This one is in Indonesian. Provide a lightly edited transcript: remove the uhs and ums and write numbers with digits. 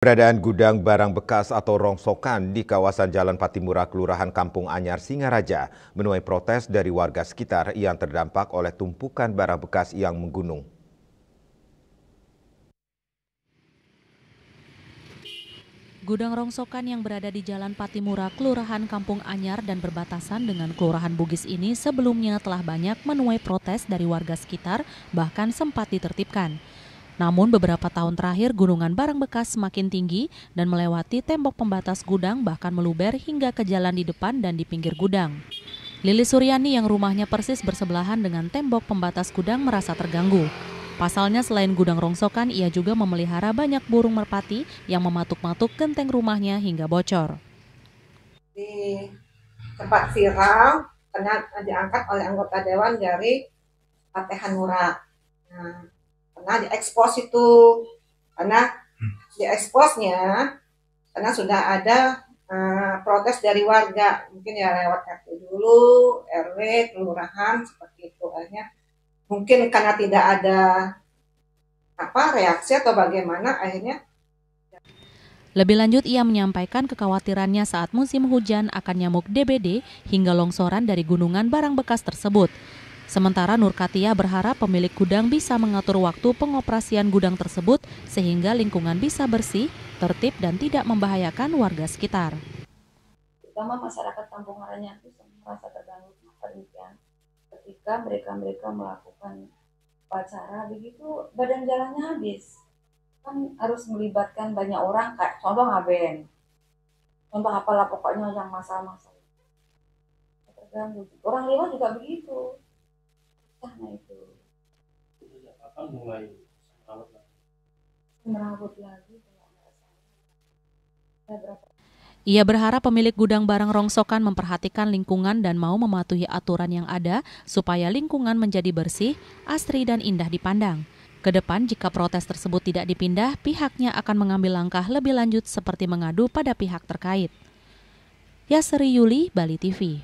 Keberadaan gudang barang bekas atau rongsokan di kawasan Jalan Patimura, Kelurahan Kampung Anyar, Singaraja menuai protes dari warga sekitar yang terdampak oleh tumpukan barang bekas yang menggunung. Gudang rongsokan yang berada di Jalan Patimura, Kelurahan Kampung Anyar dan berbatasan dengan Kelurahan Bugis ini sebelumnya telah banyak menuai protes dari warga sekitar, bahkan sempat ditertibkan. Namun beberapa tahun terakhir gunungan barang bekas semakin tinggi dan melewati tembok pembatas gudang bahkan meluber hingga ke jalan di depan dan di pinggir gudang. Lili Suryani yang rumahnya persis bersebelahan dengan tembok pembatas gudang merasa terganggu. Pasalnya selain gudang rongsokan, ia juga memelihara banyak burung merpati yang mematuk-matuk genteng rumahnya hingga bocor. Di tempat viral karena diangkat oleh anggota dewan dari Partai Hanura. Nah, karena diekspos itu, karena dieksposnya karena sudah ada protes dari warga, mungkin ya lewat RT dulu, RW, kelurahan seperti itu. Akhirnya mungkin karena tidak ada reaksi atau bagaimana, akhirnya. Lebih lanjut, ia menyampaikan kekhawatirannya saat musim hujan akan nyamuk DBD hingga longsoran dari gunungan barang bekas tersebut. Sementara Nur Katia berharap pemilik gudang bisa mengatur waktu pengoperasian gudang tersebut sehingga lingkungan bisa bersih, tertib dan tidak membahayakan warga sekitar. Terutama masyarakat Kampung Anyar itu merasa terganggu ketika mereka melakukan upacara begitu badan jalannya habis, kan harus melibatkan banyak orang, kayak contoh ngaben, contoh apalah pokoknya yang masalah-masalah terganggu. Orang lewat juga begitu. Nah itu akan mulai merawat lagi. Ia berharap pemilik gudang barang rongsokan memperhatikan lingkungan dan mau mematuhi aturan yang ada supaya lingkungan menjadi bersih, asri dan indah dipandang. Kedepan jika protes tersebut tidak dipindah, pihaknya akan mengambil langkah lebih lanjut seperti mengadu pada pihak terkait. Yasri Yuli, Bali TV.